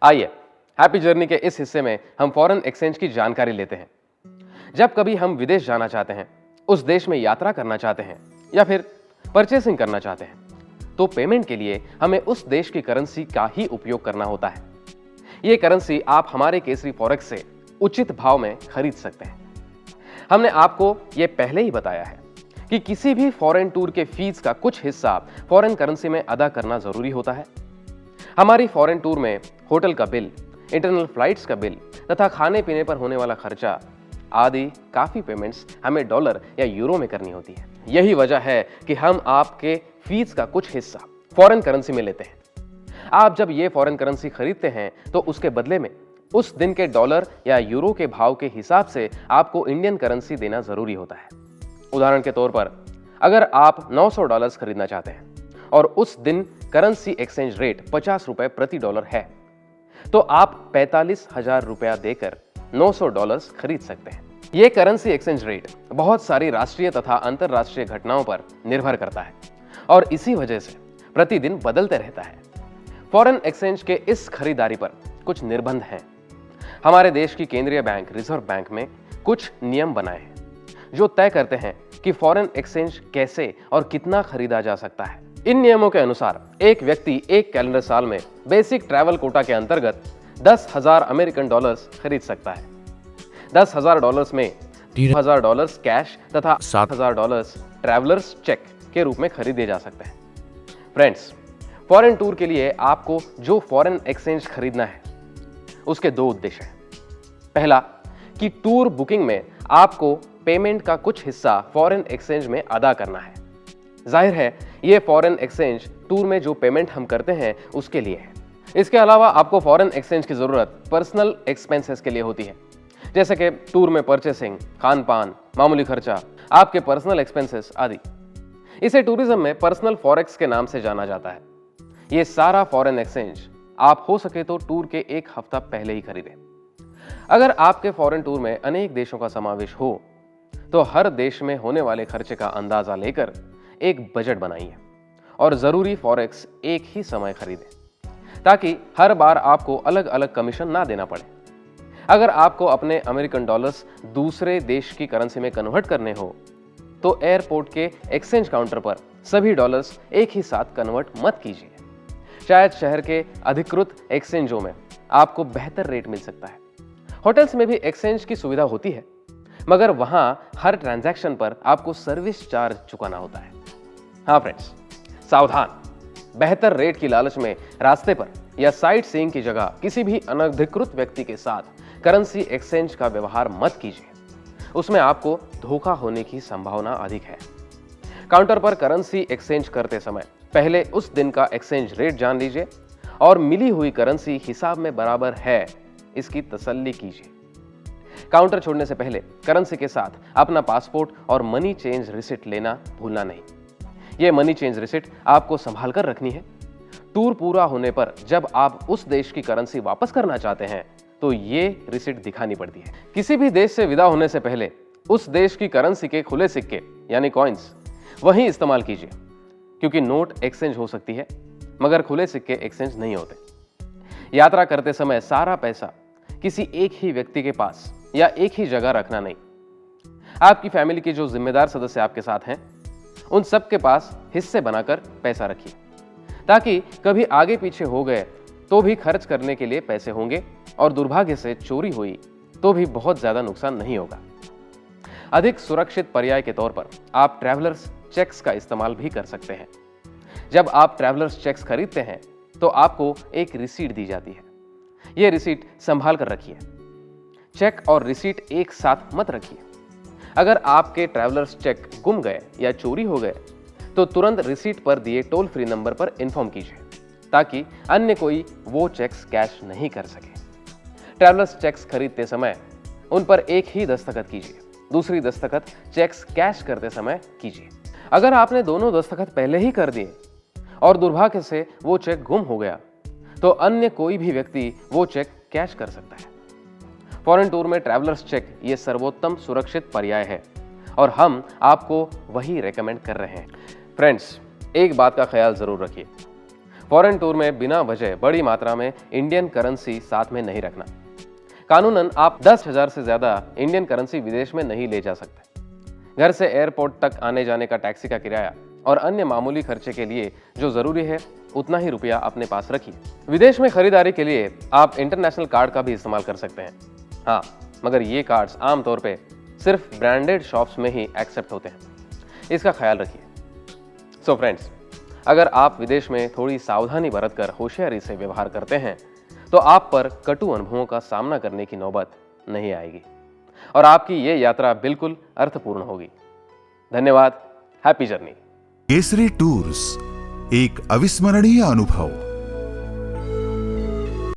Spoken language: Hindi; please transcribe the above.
आइए हैप्पी जर्नी के इस हिस्से में हम फॉरेन एक्सचेंज की जानकारी लेते हैं। जब कभी हम विदेश जाना चाहते हैं, उस देश में यात्रा करना चाहते हैं या फिर परचेसिंग करना चाहते हैं, तो पेमेंट के लिए हमें उस देश की करेंसी का ही उपयोग करना होता है। ये करेंसी आप हमारे केसरी फॉरेक्स से उचित भाव में खरीद सकते हैं। हमने आपको ये पहले ही बताया है कि किसी भी फॉरेन टूर के फीस का कुछ हिस्सा फॉरेन करेंसी में अदा करना जरूरी होता है। हमारी फॉरेन टूर में होटल का बिल, इंटरनल फ्लाइट्स का बिल तथा खाने पीने पर होने वाला खर्चा आदि काफी पेमेंट्स हमें डॉलर या यूरो में करनी होती है। यही वजह है कि हम आपके फीस का कुछ हिस्सा फॉरेन करेंसी में लेते हैं। आप जब ये फॉरेन करेंसी खरीदते हैं तो उसके बदले में उस दिन के डॉलर या यूरो के भाव के हिसाब से आपको इंडियन करेंसी देना जरूरी होता है। उदाहरण के तौर पर अगर आप $900 खरीदना चाहते हैं और उस दिन करेंसी एक्सचेंज रेट 50 रुपए प्रति डॉलर है, तो आप 45,000 रुपया देकर $900 खरीद सकते हैं। यह करेंसी एक्सचेंज रेट बहुत सारी राष्ट्रीय तथा अंतरराष्ट्रीय घटनाओं पर निर्भर करता है और इसी वजह से प्रतिदिन बदलते रहता है। फॉरेन एक्सचेंज के इस खरीदारी पर कुछ निर्बंध हैं। हमारे देश की केंद्रीय बैंक रिजर्व बैंक में कुछ नियम बनाए हैं जो तय करते हैं कि फॉरेन एक्सचेंज कैसे और कितना खरीदा जा सकता है। इन नियमों के अनुसार एक व्यक्ति एक कैलेंडर साल में बेसिक ट्रैवल कोटा के अंतर्गत 10,000 अमेरिकन डॉलर्स खरीद सकता है। $10,000 में $3,000 कैश तथा $7,000 ट्रैवलर्स चेक के रूप में खरीदे जा सकते हैं। फ्रेंड्स, फॉरेन टूर के लिए आपको जो फॉरेन एक्सचेंज खरीदना है उसके दो उद्देश्य हैं। पहला कि टूर बुकिंग में आपको पेमेंट का कुछ हिस्सा फॉरेन एक्सचेंज में अदा करना है। जाहिर है ये फॉरेन एक्सचेंज टूर में जो पेमेंट हम करते हैं उसके लिए है। इसके अलावा आपको फॉरेन एक्सचेंज की जरूरत पर्सनल एक्सपेंसेस के लिए होती है, जैसे कि टूर में परचेसिंग, खान पान, मामूली खर्चा, आपके पर्सनल एक्सपेंसेस आदि। इसे टूरिज्म में पर्सनल फॉरेक्स के नाम से जाना जाता है। ये सारा फॉरेन एक्सचेंज आप हो सके तो टूर के एक हफ्ता पहले ही खरीदें। अगर आपके फॉरेन टूर में अनेक देशों का समावेश हो तो हर देश में होने वाले खर्चे का अंदाजा लेकर एक बजट बनाइए और जरूरी फॉरेक्स एक ही समय खरीदें ताकि हर बार आपको अलग अलग कमीशन ना देना पड़े। अगर आपको अपने अमेरिकन डॉलर्स दूसरे देश की करेंसी में कन्वर्ट करने हो तो एयरपोर्ट के एक्सचेंज काउंटर पर सभी डॉलर्स एक ही साथ कन्वर्ट मत कीजिए। शायद शहर के अधिकृत एक्सचेंजों में आपको बेहतर रेट मिल सकता है। होटल्स में भी एक्सचेंज की सुविधा होती है, मगर वहां हर ट्रांजैक्शन पर आपको सर्विस चार्ज चुकाना होता है। हाँ फ्रेंड्स, सावधान, बेहतर रेट की लालच में रास्ते पर या साइट सीइंग की जगह किसी भी अनधिकृत व्यक्ति के साथ करेंसी एक्सचेंज का व्यवहार मत कीजिए। उसमें आपको धोखा होने की संभावना अधिक है। काउंटर पर करेंसी एक्सचेंज करते समय पहले उस दिन का एक्सचेंज रेट जान लीजिए और मिली हुई करेंसी हिसाब में बराबर है इसकी तसल्ली कीजिए। काउंटर छोड़ने से पहले करेंसी के साथ अपना पासपोर्ट और मनी चेंज रिसिट लेना भूलना नहीं। यह मनी चेंज रिसिट आपको संभाल कर रखनी है। टूर पूरा होने पर जब आप उस देश की करेंसी वापस करना चाहते हैं तो ये रिसिट दिखानी पड़ती है। किसी भी देश से विदा होने से पहले उस देश की करेंसी के खुले सिक्के यानी कॉइन्स वहीं इस्तेमाल कीजिए, क्योंकि नोट एक्सचेंज हो सकती है मगर खुले सिक्के एक्सचेंज नहीं होते। यात्रा करते समय सारा पैसा किसी एक ही व्यक्ति के पास या एक ही जगह रखना नहीं। आपकी फैमिली के जो जिम्मेदार सदस्य आपके साथ हैं उन सब के पास हिस्से बनाकर पैसा रखिए, ताकि कभी आगे पीछे हो गए तो भी खर्च करने के लिए पैसे होंगे और दुर्भाग्य से चोरी हुई तो भी बहुत ज्यादा नुकसान नहीं होगा। अधिक सुरक्षित पर्याय के तौर पर आप ट्रैवलर्स चेक्स का इस्तेमाल भी कर सकते हैं। जब आप ट्रैवलर्स चेक्स खरीदते हैं तो आपको एक रिसीट दी जाती है। यह रिसीट संभाल कर रखिए। चेक और रिसीट एक साथ मत रखिए। अगर आपके ट्रैवलर्स चेक गुम गए या चोरी हो गए तो तुरंत रिसीट पर दिए टोल फ्री नंबर पर इन्फॉर्म कीजिए, ताकि अन्य कोई वो चेक्स कैश नहीं कर सके। ट्रैवलर्स चेक्स खरीदते समय उन पर एक ही दस्तखत कीजिए, दूसरी दस्तखत चेक्स कैश करते समय कीजिए। अगर आपने दोनों दस्तखत पहले ही कर दिए और दुर्भाग्य से वो चेक गुम हो गया तो अन्य कोई भी व्यक्ति वो चेक कैश कर सकता है। फॉरेन टूर में ट्रैवलर्स चेक ये सर्वोत्तम सुरक्षित पर्याय है और हम आपको वही रेकमेंड कर रहे हैं। फ्रेंड्स, एक बात का ख्याल जरूर रखिए, फॉरेन टूर में बिना वजह बड़ी मात्रा में इंडियन करेंसी साथ में नहीं रखना। कानूनन आप 10,000 से ज्यादा इंडियन करेंसी विदेश में नहीं ले जा सकते। घर से एयरपोर्ट तक आने जाने का टैक्सी का किराया और अन्य मामूली खर्चे के लिए जो जरूरी है उतना ही रुपया अपने पास रखिए। विदेश में खरीदारी के लिए आप इंटरनेशनल कार्ड का भी इस्तेमाल कर सकते हैं। हाँ, मगर ये कार्ड्स आमतौर पे सिर्फ ब्रांडेड शॉप्स में ही एक्सेप्ट होते हैं, इसका ख्याल रखिए। सो फ्रेंड्स, अगर आप विदेश में थोड़ी सावधानी बरतकर होशियारी से व्यवहार करते हैं तो आप पर कटु अनुभवों का सामना करने की नौबत नहीं आएगी और आपकी ये यात्रा बिल्कुल अर्थपूर्ण होगी। धन्यवाद। Happy journey. केसरी टूर्स, एक अविस्मरणीय अनुभव।